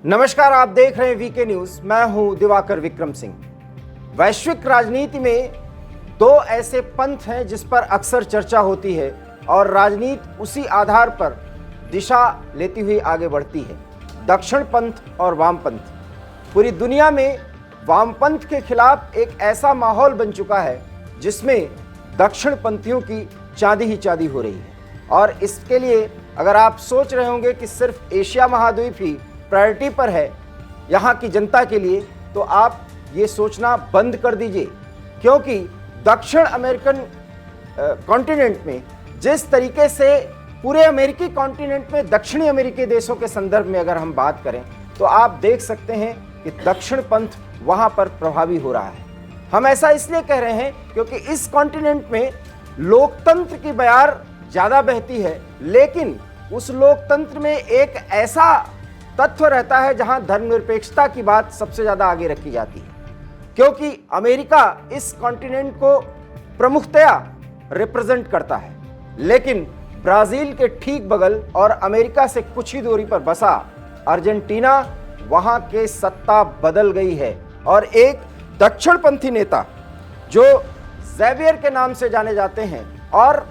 नमस्कार, आप देख रहे हैं वीके न्यूज। मैं हूं दिवाकर विक्रम सिंह। वैश्विक राजनीति में दो ऐसे पंथ हैं जिस पर अक्सर चर्चा होती है और राजनीति उसी आधार पर दिशा लेती हुई आगे बढ़ती है, दक्षिण पंथ और वामपंथ। पूरी दुनिया में वामपंथ के खिलाफ एक ऐसा माहौल बन चुका है जिसमें दक्षिण पंथियों की चांदी ही चांदी हो रही है। और इसके लिए अगर आप सोच रहे होंगे कि सिर्फ एशिया महाद्वीप ही प्रायोरिटी पर है यहाँ की जनता के लिए, तो आप ये सोचना बंद कर दीजिए, क्योंकि दक्षिण अमेरिकन कॉन्टिनेंट में जिस तरीके से पूरे अमेरिकी कॉन्टिनेंट में दक्षिणी अमेरिकी देशों के संदर्भ में अगर हम बात करें तो आप देख सकते हैं कि दक्षिण पंथ वहाँ पर प्रभावी हो रहा है। हम ऐसा इसलिए कह रहे हैं क्योंकि इस कॉन्टिनेंट में लोकतंत्र की बयार ज़्यादा बहती है, लेकिन उस लोकतंत्र में एक ऐसा तत्व रहता है जहां धर्मनिरपेक्षता की बात सबसे ज्यादा आगे रखी जाती है, क्योंकि अमेरिका इस कॉन्टिनेंट को प्रमुखतया रिप्रेजेंट करता है। लेकिन ब्राजील के ठीक बगल और अमेरिका से कुछ ही दूरी पर बसा अर्जेंटीना, वहां के सत्ता बदल गई है और एक दक्षिणपंथी नेता जो ज़ेवियर के नाम से जाने जाते हैं और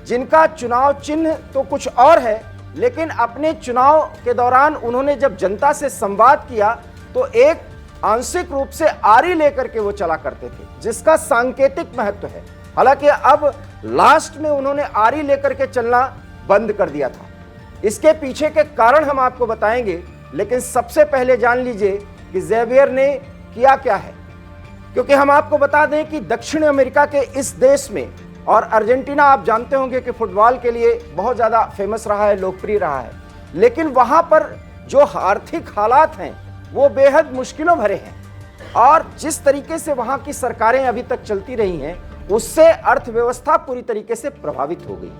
जिनका चुनाव चिन्ह तो कुछ और है, लेकिन अपने चुनाव के दौरान उन्होंने जब जनता से संवाद किया तो एक आंशिक रूप से आरी लेकर के वो चला करते थे, जिसका सांकेतिक महत्व है। हालांकि अब लास्ट में उन्होंने आरी लेकर के चलना बंद कर दिया था। इसके पीछे के कारण हम आपको बताएंगे, लेकिन सबसे पहले जान लीजिए कि ज़ेवियर ने किया क्या है। क्योंकि हम आपको बता दें कि दक्षिण अमेरिका के इस देश में, और अर्जेंटीना आप जानते होंगे कि फुटबॉल के लिए बहुत ज़्यादा फेमस रहा है, लोकप्रिय रहा है, लेकिन वहाँ पर जो आर्थिक हालात हैं वो बेहद मुश्किलों भरे हैं और जिस तरीके से वहाँ की सरकारें अभी तक चलती रही हैं उससे अर्थव्यवस्था पूरी तरीके से प्रभावित हो गई।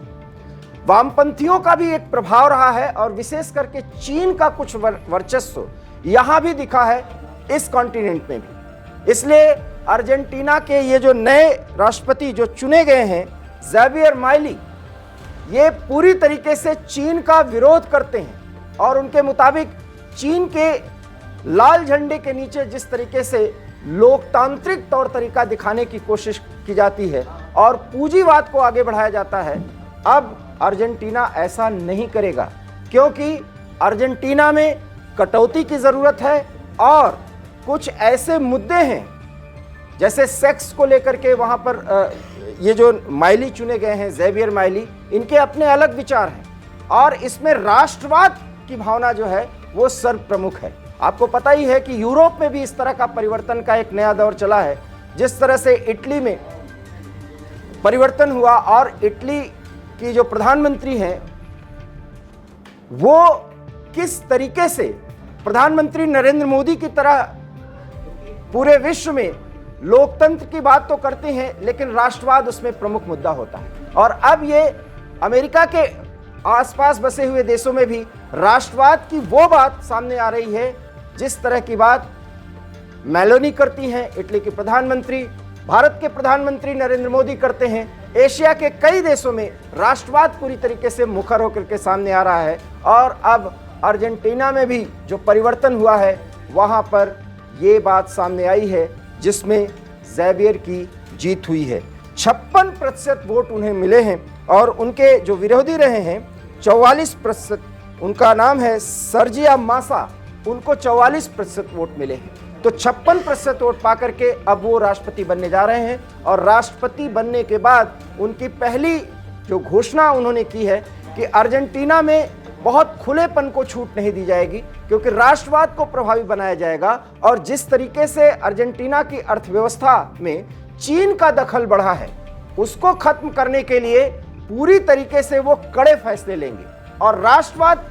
वामपंथियों का भी एक प्रभाव रहा है और विशेष करके चीन का कुछ वर्चस्व यहाँ भी दिखा है, इस कॉन्टिनेंट में भी। इसलिए अर्जेंटीना के ये जो नए राष्ट्रपति जो चुने गए हैं, ज़ेवियर माइली, ये पूरी तरीके से चीन का विरोध करते हैं और उनके मुताबिक चीन के लाल झंडे के नीचे जिस तरीके से लोकतांत्रिक तौर तरीका दिखाने की कोशिश की जाती है और पूंजीवाद को आगे बढ़ाया जाता है, अब अर्जेंटीना ऐसा नहीं करेगा, क्योंकि अर्जेंटीना में कटौती की ज़रूरत है और कुछ ऐसे मुद्दे हैं जैसे सेक्स को लेकर के वहाँ पर ये जो माइली चुने गए हैं, ज़ेवियर माइली, इनके अपने अलग विचार हैं और इसमें राष्ट्रवाद की भावना जो है वो सर्वप्रमुख है। आपको पता ही है कि यूरोप में भी इस तरह का परिवर्तन का एक नया दौर चला है। जिस तरह से इटली में परिवर्तन हुआ और इटली की जो प्रधानमंत्री हैं वो किस तरीके से प्रधानमंत्री नरेंद्र मोदी की तरह पूरे विश्व में लोकतंत्र की बात तो करते हैं, लेकिन राष्ट्रवाद उसमें प्रमुख मुद्दा होता है। और अब ये अमेरिका के आसपास बसे हुए देशों में भी राष्ट्रवाद की वो बात सामने आ रही है जिस तरह की बात मेलोनी करती हैं, इटली के प्रधानमंत्री, भारत के प्रधानमंत्री नरेंद्र मोदी करते हैं। एशिया के कई देशों में राष्ट्रवाद पूरी तरीके से मुखर होकर के सामने आ रहा है और अब अर्जेंटीना में भी जो परिवर्तन हुआ है वहाँ पर ये बात सामने आई है जिसमें ज़ेवियर की जीत हुई है। 56% वोट उन्हें मिले हैं और उनके जो विरोधी रहे हैं 44%, उनका नाम है सर्जिया मासा, उनको 44% वोट मिले हैं। तो 56% वोट पा करके अब वो राष्ट्रपति बनने जा रहे हैं और राष्ट्रपति बनने के बाद उनकी पहली जो घोषणा उन्होंने की है कि अर्जेंटीना में बहुत खुलेपन को छूट नहीं दी जाएगी, क्योंकि राष्ट्रवाद को प्रभावी बनाया जाएगा और जिस तरीके से अर्जेंटीना की अर्थव्यवस्था में चीन का दखल बढ़ा है उसको खत्म करने के लिए पूरी तरीके से वो कड़े फैसले लेंगे और राष्ट्रवाद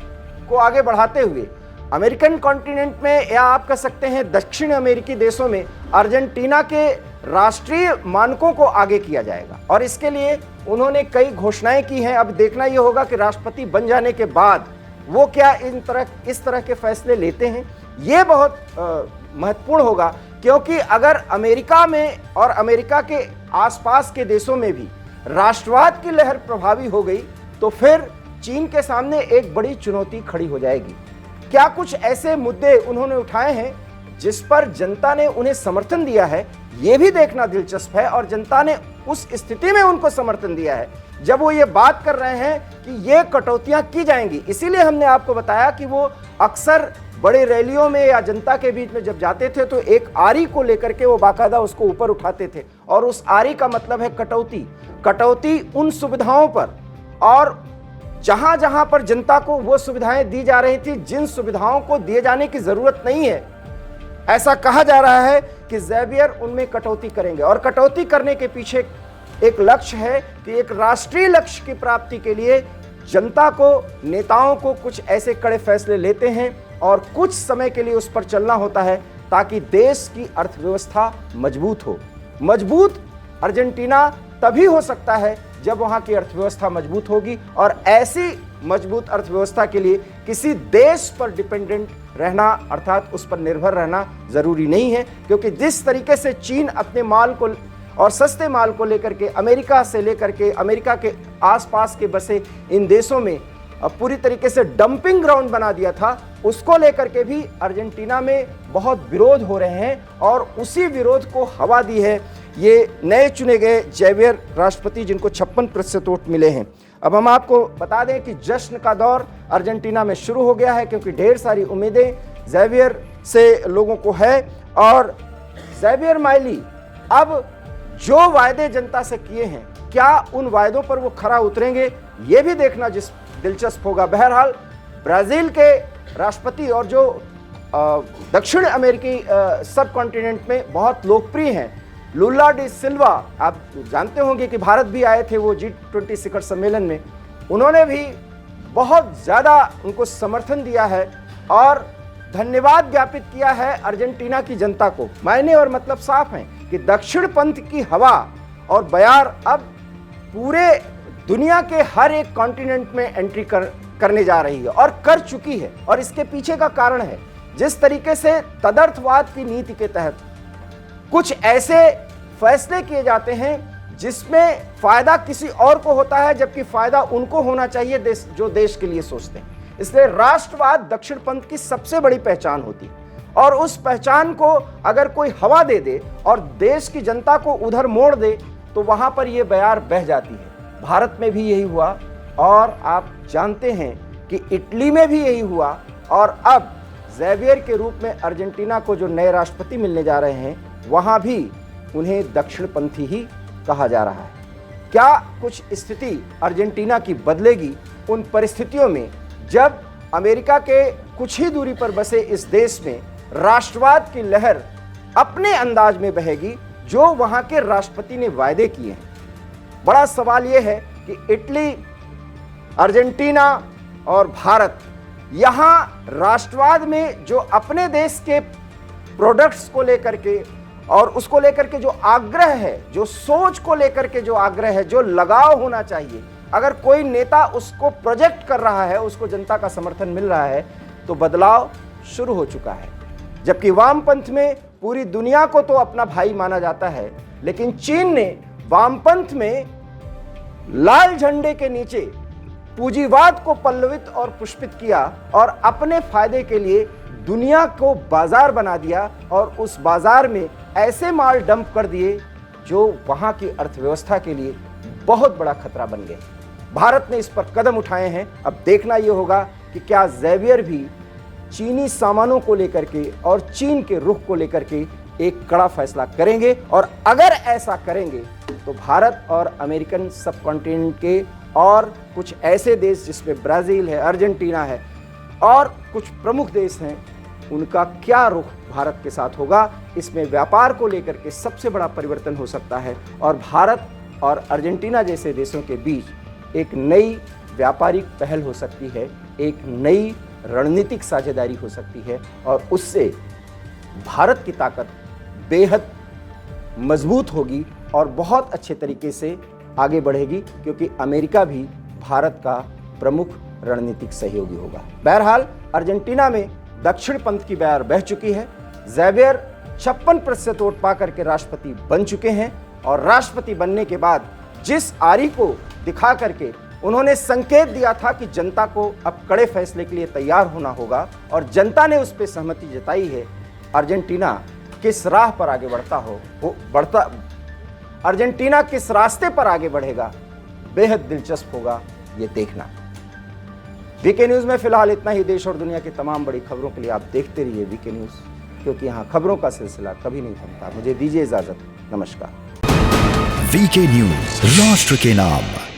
को आगे बढ़ाते हुए अमेरिकन कॉन्टिनेंट में, या आप कह सकते हैं दक्षिण अमेरिकी देशों में, अर्जेंटीना के राष्ट्रीय मानकों को आगे किया जाएगा। और इसके लिए उन्होंने कई घोषणाएं की हैं। अब देखना यह होगा कि राष्ट्रपति बन जाने के बाद वो क्या इस तरह के फैसले लेते हैं। ये बहुत महत्वपूर्ण होगा, क्योंकि अगर अमेरिका में और अमेरिका के आसपास के देशों में भी राष्ट्रवाद की लहर प्रभावी हो गई तो फिर चीन के सामने एक बड़ी चुनौती खड़ी हो जाएगी। क्या कुछ ऐसे मुद्दे उन्होंने उठाए हैं जिस पर जनता ने उन्हें समर्थन दिया है, यह भी देखना दिलचस्प है। और जनता ने उस स्थिति में उनको समर्थन दिया है जब वो ये बात कर रहे हैं कि ये कटौतियां की जाएंगी। इसीलिए हमने आपको बताया कि वो अक्सर बड़े रैलियों में या जनता के बीच में जब जाते थे तो एक आरी को लेकर के वो बाकायदा उसको ऊपर उठाते थे, और उस आरी का मतलब है कटौती। कटौती उन सुविधाओं पर, और जहां जहां पर जनता को वो सुविधाएं दी जा रही थी जिन सुविधाओं को दिए जाने की जरूरत नहीं है, ऐसा कहा जा रहा है कि ज़ेवियर उनमें कटौती करेंगे। और कटौती करने के पीछे एक लक्ष्य है कि एक राष्ट्रीय लक्ष्य की प्राप्ति के लिए जनता को, नेताओं को कुछ ऐसे कड़े फैसले लेते हैं और कुछ समय के लिए उस पर चलना होता है ताकि देश की अर्थव्यवस्था मजबूत हो। मजबूत अर्जेंटीना तभी हो सकता है जब वहां की अर्थव्यवस्था मजबूत होगी, और ऐसी मजबूत अर्थव्यवस्था के लिए किसी देश पर डिपेंडेंट रहना, अर्थात उस पर निर्भर रहना जरूरी नहीं है। क्योंकि जिस तरीके से चीन अपने माल को और सस्ते माल को लेकर के अमेरिका से लेकर के अमेरिका के आसपास के बसे इन देशों में पूरी तरीके से डंपिंग ग्राउंड बना दिया था, उसको लेकर के भी अर्जेंटीना में बहुत विरोध हो रहे हैं, और उसी विरोध को हवा दी है ये नए चुने गए ज़ेवियर राष्ट्रपति, जिनको 56% वोट मिले हैं। अब हम आपको बता दें कि जश्न का दौर अर्जेंटीना में शुरू हो गया है, क्योंकि ढेर सारी उम्मीदें ज़ेवियर से लोगों को है। और ज़ेवियर माइली अब जो वायदे जनता से किए हैं, क्या उन वायदों पर वो खरा उतरेंगे, ये भी देखना दिलचस्प होगा। बहरहाल ब्राजील के राष्ट्रपति, और जो दक्षिण अमेरिकी सब कॉन्टिनेंट में बहुत लोकप्रिय हैं, लुला डी सिल्वा, आप जानते होंगे कि भारत भी आए थे वो G20 शिखर सम्मेलन में, उन्होंने भी बहुत ज़्यादा उनको समर्थन दिया है और धन्यवाद ज्ञापित किया है अर्जेंटीना की जनता को। मायने और मतलब साफ हैं कि दक्षिण पंथ की हवा और बयार अब पूरे दुनिया के हर एक कॉन्टिनेंट में एंट्री करने जा रही है और कर चुकी है। और इसके पीछे का कारण है जिस तरीके से तदर्थवाद की नीति के तहत कुछ ऐसे फैसले किए जाते हैं जिसमें फायदा किसी और को होता है, जबकि फायदा उनको होना चाहिए जो देश के लिए सोचते हैं। इसलिए राष्ट्रवाद दक्षिणपंथ की सबसे बड़ी पहचान होती है, और उस पहचान को अगर कोई हवा दे दे और देश की जनता को उधर मोड़ दे तो वहां पर यह बयार बह जाती है। भारत में भी यही हुआ, और आप जानते हैं कि इटली में भी यही हुआ, और अब ज़ेवियर के रूप में अर्जेंटीना को जो नए राष्ट्रपति मिलने जा रहे हैं, वहां भी उन्हें दक्षिणपंथी ही कहा जा रहा है। क्या कुछ स्थिति अर्जेंटीना की बदलेगी उन परिस्थितियों में जब अमेरिका के कुछ ही दूरी पर बसे इस देश में राष्ट्रवाद की लहर अपने अंदाज में बहेगी जो वहां के राष्ट्रपति ने वायदे किए हैं? बड़ा सवाल यह है कि इटली, अर्जेंटीना और भारत, यहां राष्ट्रवाद में जो अपने देश के प्रोडक्ट्स को लेकर के और उसको लेकर के जो आग्रह है, जो सोच को लेकर के जो आग्रह है, जो लगाव होना चाहिए, अगर कोई नेता उसको प्रोजेक्ट कर रहा है, उसको जनता का समर्थन मिल रहा है, तो बदलाव शुरू हो चुका है। जबकि वामपंथ में पूरी दुनिया को तो अपना भाई माना जाता है, लेकिन चीन ने वामपंथ में लाल झंडे के नीचे पूंजीवाद को पल्लवित और पुष्पित किया और अपने फायदे के लिए दुनिया को बाजार बना दिया, और उस बाजार में ऐसे माल डंप कर दिए जो वहां की अर्थव्यवस्था के लिए बहुत बड़ा खतरा बन गए। भारत ने इस पर कदम उठाए हैं। अब देखना यह होगा कि क्या ज़ेवियर भी चीनी सामानों को लेकर के और चीन के रुख को लेकर के एक कड़ा फैसला करेंगे, और अगर ऐसा करेंगे तो भारत और अमेरिकन सब कॉन्टिनेंट के और कुछ ऐसे देश जिसमें ब्राजील है, अर्जेंटीना है और कुछ प्रमुख देश हैं, उनका क्या रुख भारत के साथ होगा। इसमें व्यापार को लेकर के सबसे बड़ा परिवर्तन हो सकता है, और भारत और अर्जेंटीना जैसे देशों के बीच एक नई व्यापारिक पहल हो सकती है, एक नई रणनीतिक साझेदारी हो सकती है, और उससे भारत की ताकत बेहद मजबूत होगी और बहुत अच्छे तरीके से आगे बढ़ेगी, क्योंकि अमेरिका भी भारत का प्रमुख रणनीतिक सहयोगी होगा। बहरहाल अर्जेंटीना में दक्षिण पंथ की बयार बह चुकी है। ज़ेवियर 56% वोट पाकर के राष्ट्रपति बन चुके हैं, और राष्ट्रपति बनने के बाद जिस आरी को दिखा करके उन्होंने संकेत दिया था कि जनता को अब कड़े फैसले के लिए तैयार होना होगा और जनता ने उस पर सहमति जताई है। अर्जेंटीना किस राह पर आगे अर्जेंटीना किस रास्ते पर आगे बढ़ेगा, बेहद दिलचस्प होगा ये देखना। वीके न्यूज में फिलहाल इतना ही। देश और दुनिया की तमाम बड़ी खबरों के लिए आप देखते रहिए वीके न्यूज, क्योंकि यहाँ खबरों का सिलसिला कभी नहीं थमता। मुझे दीजिए इजाजत, नमस्कार। वीके न्यूज, राष्ट्र के नाम।